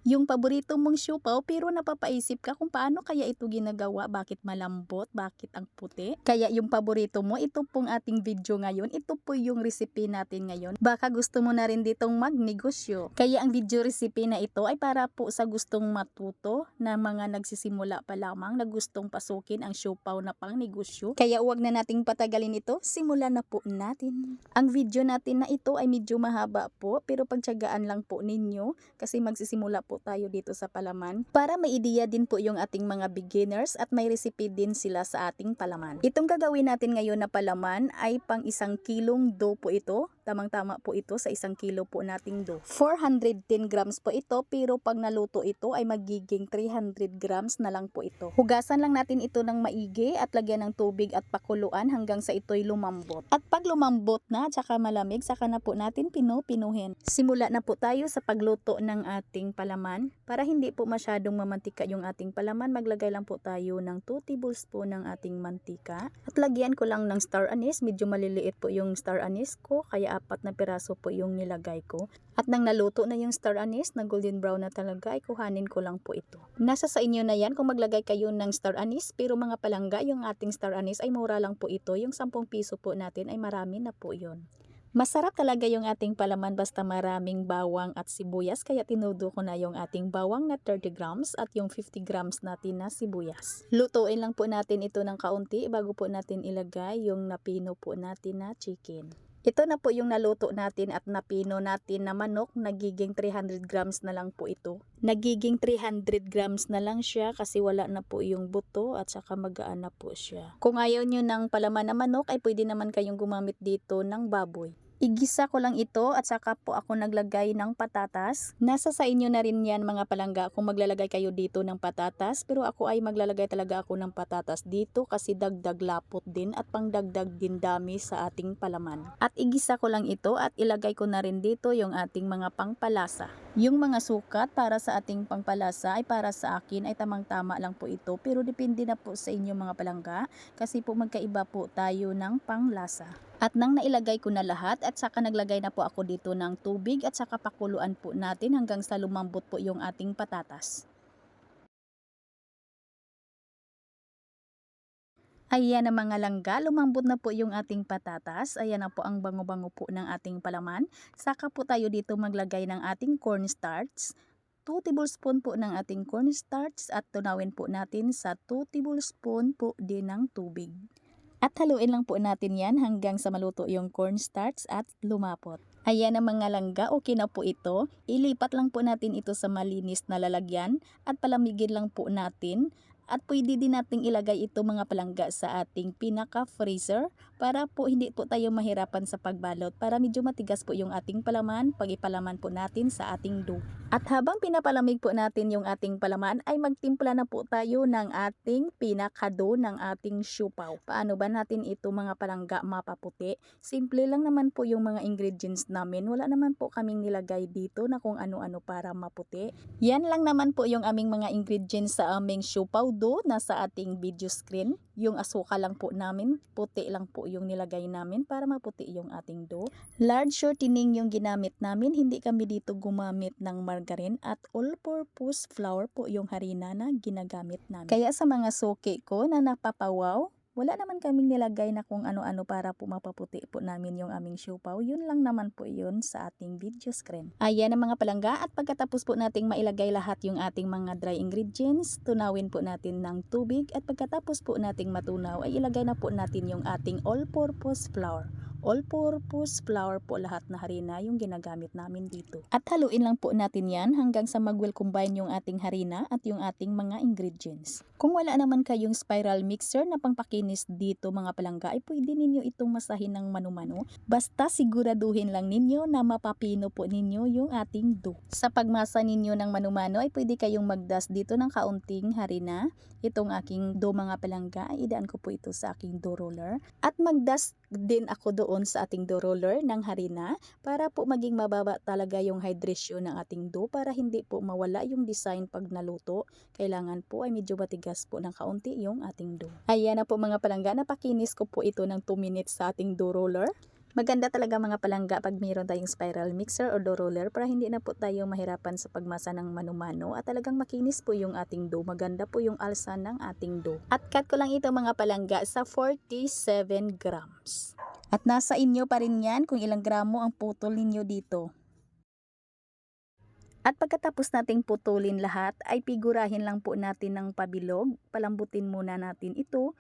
Yung paborito mong siopaw pero napapaisip ka kung paano kaya ito ginagawa, bakit malambot, bakit ang puti. Kaya yung paborito mo, ito pong ating video ngayon, ito po yung recipe natin ngayon. Baka gusto mo na rin ditong magnegosyo. Kaya ang video recipe na ito ay para po sa gustong matuto na mga nagsisimula pa lamang na gustong pasukin ang siopaw na pang negosyo. Kaya huwag na nating patagalin ito, simulan na po natin. Ang video natin na ito ay medyo mahaba po pero pagtiyagaan lang po ninyo kasi magsisimula po tayo dito sa palaman para may ideya din po yung ating mga beginners at may recipe din sila sa ating palaman. Itong gagawin natin ngayon na palaman ay pang 1 kilong dough po ito. Tamang-tama po ito sa 1 kilo po nating dough. 410 grams po ito pero pag naluto ito ay magiging 300 grams na lang po ito. Hugasan lang natin ito ng maigi at lagyan ng tubig at pakuluan hanggang sa ito'y lumambot. At pag lumambot na at saka malamig, saka na po natin pinuhin. Simula na po tayo sa pagluto ng ating palaman. Para hindi po masyadong mamantika yung ating palaman, maglagay lang po tayo ng 2 tablespoon ng ating mantika. At lagyan ko lang ng star anise, medyo maliliit po yung star anise ko, kaya 4 na piraso po yung nilagay ko. At nang naluto na yung star anise, na golden brown na talaga, ay kuhanin ko lang po ito. Nasa sa inyo na yan kung maglagay kayo ng star anise, pero mga palangga, yung ating star anise ay mura lang po ito. Yung 10 piso po natin ay marami na po yon. Masarap talaga yung ating palaman basta maraming bawang at sibuyas, kaya tinudo ko na yung ating bawang na 30 grams at yung 50 grams natin na sibuyas. Lutuin lang po natin ito ng kaunti bago po natin ilagay yung napino po natin na chicken. Ito na po yung naluto natin at napino natin na manok, nagiging 300 grams na lang po ito. Nagiging 300 grams na lang siya kasi wala na po yung buto at saka magaan na po siya. Kung ayaw nyo ng palaman na manok ay pwede naman kayong gumamit dito ng baboy. Igisa ko lang ito at saka po ako naglagay ng patatas. Nasa sa inyo na rin yan mga palangga kung maglalagay kayo dito ng patatas. Pero ako ay maglalagay talaga ako ng patatas dito kasi dagdag lapot din at pangdagdag din dami sa ating palaman. At igisa ko lang ito at ilagay ko na rin dito yung ating mga pangpalasa. Yung mga sukat para sa ating pangpalasa ay para sa akin ay tamang-tama lang po ito. Pero depende na po sa inyo mga palangga kasi po magkaiba po tayo ng panglasa. At nang nailagay ko na lahat at saka naglagay na po ako dito ng tubig at saka pakuluan po natin hanggang sa lumambot po yung ating patatas. Ayan na mga langga, lumambot na po yung ating patatas. Ayan na po ang bango-bango po ng ating palaman. Saka po tayo dito maglagay ng ating cornstarch. 2 tablespoon po ng ating cornstarch at tunawin po natin sa 2 tablespoon po din ng tubig. At haluin lang po natin yan hanggang sa maluto yung cornstarch at lumapot. Ayan na mga langga, okay na po ito. Ilipat lang po natin ito sa malinis na lalagyan at palamigin lang po natin. At pwede din nating ilagay ito mga palangga sa ating pinaka-freezer para po hindi po tayo mahirapan sa pagbalot para medyo matigas po yung ating palaman pag ipalaman po natin sa ating dough. At habang pinapalamig po natin yung ating palaman ay magtimpla na po tayo ng ating pinaka-dough ng ating siopaw. Paano ba natin ito mga palangga mapaputi? Simple lang naman po yung mga ingredients namin. Wala naman po kaming nilagay dito na kung ano-ano para maputi. Yan lang naman po yung aming mga ingredients sa aming siopaw dough nasa ating video screen. Yung asukal lang po namin, puti lang po yung nilagay namin para maputi yung ating dough. Large shortening yung ginamit namin, hindi kami dito gumamit ng margarine at all-purpose flour po yung harina na ginagamit namin. Kaya sa mga suki ko na napapawaw, wala naman kaming nilagay na kung ano-ano para po mapaputi po namin yung aming siopaw. Yun lang naman po yun sa ating video screen. Ayan ang mga palangga at pagkatapos po nating mailagay lahat yung ating mga dry ingredients, tunawin po natin ng tubig at pagkatapos po nating matunaw ay ilagay na po natin yung ating all-purpose flour. All-purpose flour po lahat na harina yung ginagamit namin dito. At haluin lang po natin yan hanggang sa mag-well combine yung ating harina at yung ating mga ingredients. Kung wala naman kayong spiral mixer na pangpakinis dito mga palangga ay pwede ninyo itong masahin ng mano-mano. Basta siguraduhin lang ninyo na mapapino po ninyo yung ating dough. Sa pagmasa ninyo ng mano-mano ay pwede kayong magdas dito ng kaunting harina. Itong aking dough mga palangga ay idaan ko po ito sa aking dough roller. At magdas din ako doon sa ating dough roller ng harina para po maging mababa talaga yung hydration ng ating dough para hindi po mawala yung design pag naluto. Kailangan po ay medyo matigas po ng kaunti yung ating dough. Ayan na po mga palangga, napakinis ko po ito ng 2 minutes sa ating dough roller. Maganda talaga mga palangga pag mayroon tayong spiral mixer o dough roller para hindi na po tayo mahirapan sa pagmasa ng mano-mano at talagang makinis po yung ating dough. Maganda po yung alsa ng ating dough. At cut ko lang ito mga palangga sa 47 grams. At nasa inyo pa rin yan kung ilang gramo ang putol ninyo dito. At pagkatapos nating putulin lahat ay pigurahin lang po natin ng pabilog. Palambutin muna natin ito.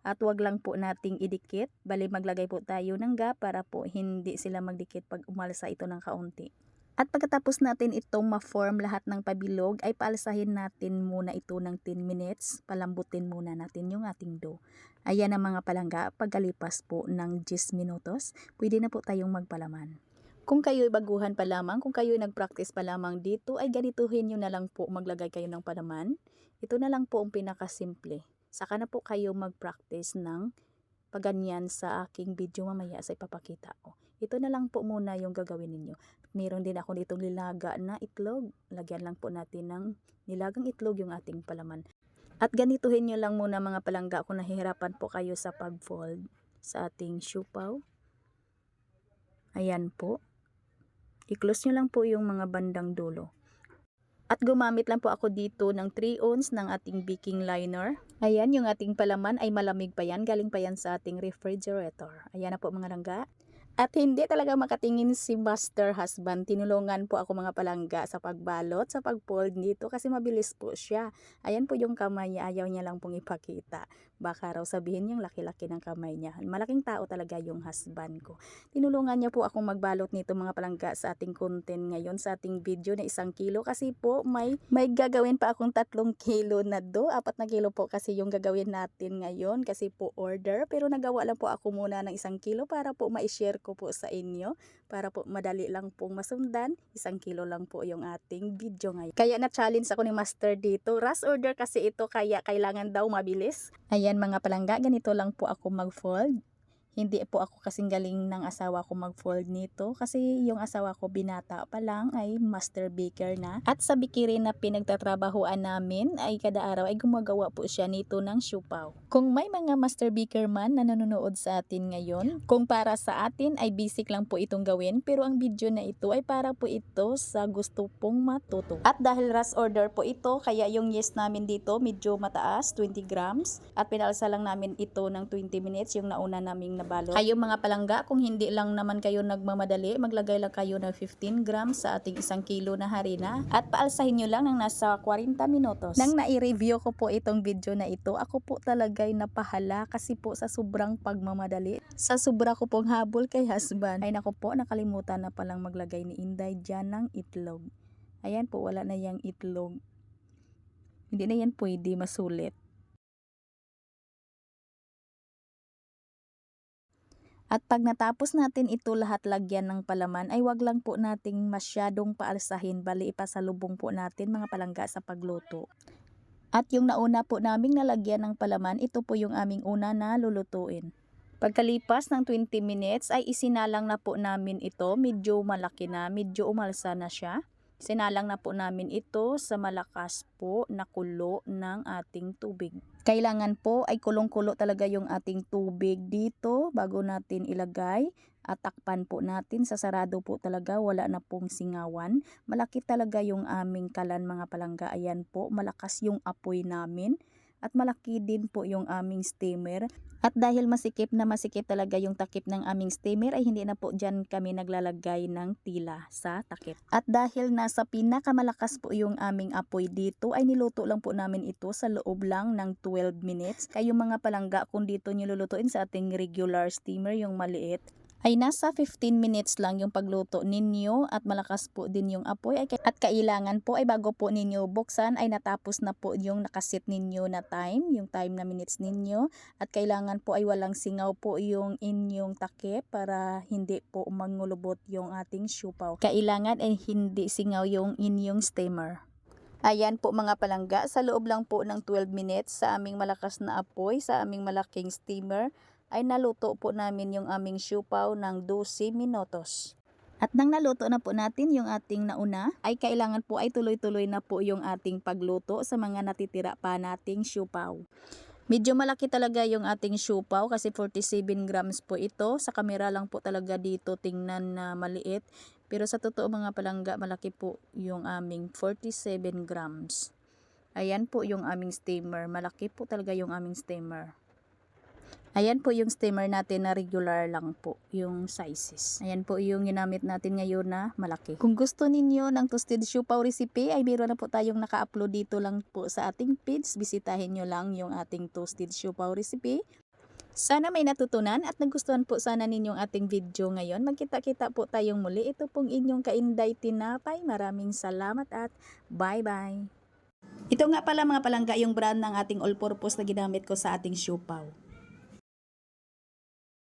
At wag lang po nating idikit, bali maglagay po tayo ng gap para po hindi sila magdikit pag umalsa ito ng kaunti. At pagkatapos natin itong ma-form lahat ng pabilog ay paalsahin natin muna ito ng 10 minutes, palambutin muna natin yung ating dough. Ayan ang mga palangga, pagkalipas po ng 10 minutos, pwede na po tayong magpalaman. Kung kayo'y baguhan pa lamang, kung kayo'y nag-practice pa lamang dito, ay ganituhin nyo na lang po maglagay kayo ng palaman. Ito na lang po ang pinakasimple. Saka na po kayo mag-practice ng paganyan sa aking video mamaya sa ipapakita ko. Ito na lang po muna yung gagawin ninyo. Meron din ako ditong nilaga na itlog. Lagyan lang po natin ng nilagang itlog yung ating palaman. At ganituhin nyo lang muna mga palangga kung nahihirapan po kayo sa pag-fold sa ating siupaw. Ayan po. I-close nyo lang po yung mga bandang dulo. At gumamit lang po ako dito ng 3 ounce ng ating baking liner. Ayan, yung ating palaman ay malamig pa yan. Galing pa yan sa ating refrigerator. Ayan na po mga langga. At hindi talaga makatingin si master husband. Tinulungan po ako mga palangga sa pagbalot, sa pag-fold dito kasi mabilis po siya. Ayan po yung kamay niya. Ayaw niya lang pong ipakita. Baka raw sabihin yung laki-laki ng kamay niya. Malaking tao talaga yung husband ko. Tinulungan niya po akong magbalot nito mga palangga sa ating content ngayon, sa ating video na 1 kilo. Kasi po may gagawin pa akong 3 kilo na do. 4 na kilo po kasi yung gagawin natin ngayon kasi po order. Pero nagawa lang po ako muna ng 1 kilo para po ma-share ko po sa inyo. Para po madali lang pong masundan. 1 kilo lang po yung ating video ngayon. Kaya na-challenge ako ni master dito. Rush order kasi ito kaya kailangan daw mabilis. Ayan mga palangga, ganito lang po ako mag-fold. Hindi po ako kasing galing ng asawa ko mag-fold nito kasi yung asawa ko binata pa lang ay master baker na. At sa bakery na pinagtatrabahuan namin ay kada araw ay gumagawa po siya nito ng siupaw. Kung may mga master baker man na nanonood sa atin ngayon, kung para sa atin ay basic lang po itong gawin, pero ang video na ito ay para po ito sa gusto pong matuto. At dahil rush order po ito, kaya yung yes namin dito medyo mataas, 20 grams. At pinalsa lang namin ito ng 20 minutes yung nauna naming balot. Kayo mga palangga, kung hindi lang naman kayo nagmamadali, maglagay lang kayo ng 15 grams sa ating 1 kilo na harina at paalsahin nyo lang ng nasa 40 minutos. Nang nai-review ko po itong video na ito, ako po talagay napahala kasi po sa sobrang pagmamadali. Sa sobra ko pong habol kay husband. Ay nako po, nakalimutan na palang maglagay ni Inday dyan ng itlog. Ayan po, wala na yang itlog. Hindi na yan pwede, masulit. At pag natapos natin ito lahat lagyan ng palaman ay wag lang po nating masyadong paalsahin, bali ipasalubong po natin mga palangga sa pagluto. At yung nauna po naming nalagyan ng palaman, ito po yung aming una na lulutuin. Pagkalipas ng 20 minutes ay isinalang na po namin ito, medyo malaki na, medyo umalsa na siya. Sinalang na po namin ito sa malakas po na kulo ng ating tubig. Kailangan po ay kulong-kulo talaga yung ating tubig dito bago natin ilagay. At takpan po natin, sa sarado po talaga, wala na pong singawan. Malaki talaga yung aming kalan mga palangga. Ayan po, malakas yung apoy namin. At malaki din po yung aming steamer. At dahil masikip talaga yung takip ng aming steamer ay hindi na po dyan kami naglalagay ng tila sa takip. At dahil nasa pinakamalakas po yung aming apoy dito ay niluto lang po namin ito sa loob lang ng 12 minutes. Kayo mga palangga, kung dito nyo lulutuin sa ating regular steamer, yung maliit, ay nasa 15 minutes lang yung pagluto ninyo at malakas po din yung apoy at kailangan po ay bago po ninyo buksan ay natapos na po yung nakaset ninyo na time, yung time na minutes ninyo at kailangan po ay walang singaw po yung inyong takip para hindi po mangulubot yung ating siupaw. Kailangan ay hindi singaw yung inyong steamer. Ayan po mga palangga, sa loob lang po ng 12 minutes sa aming malakas na apoy, sa aming malaking steamer, ay naluto po namin yung aming siupaw ng 12 minutos. At nang naluto na po natin yung ating nauna, ay kailangan po ay tuloy-tuloy na po yung ating pagluto sa mga natitira pa nating siupaw. Medyo malaki talaga yung ating siopaw kasi 47 grams po ito. Sa kamera lang po talaga dito tingnan na maliit. Pero sa totoo mga palangga, malaki po yung aming 47 grams. Ayan po yung aming steamer. Malaki po talaga yung aming steamer. Ayan po yung steamer natin na regular lang po yung sizes. Ayan po yung ginamit natin ngayon na malaki. Kung gusto ninyo ng toasted siopaw recipe ay meron na po tayong naka-upload dito lang po sa ating page. Bisitahin nyo lang yung ating toasted siopaw recipe. Sana may natutunan at nagustuhan po sana ninyong ating video ngayon. Magkita-kita po tayong muli. Ito pong inyong Kainday Tinapay. Maraming salamat at bye-bye. Ito nga pala mga palangga yung brand ng ating all-purpose na ginamit ko sa ating siopaw.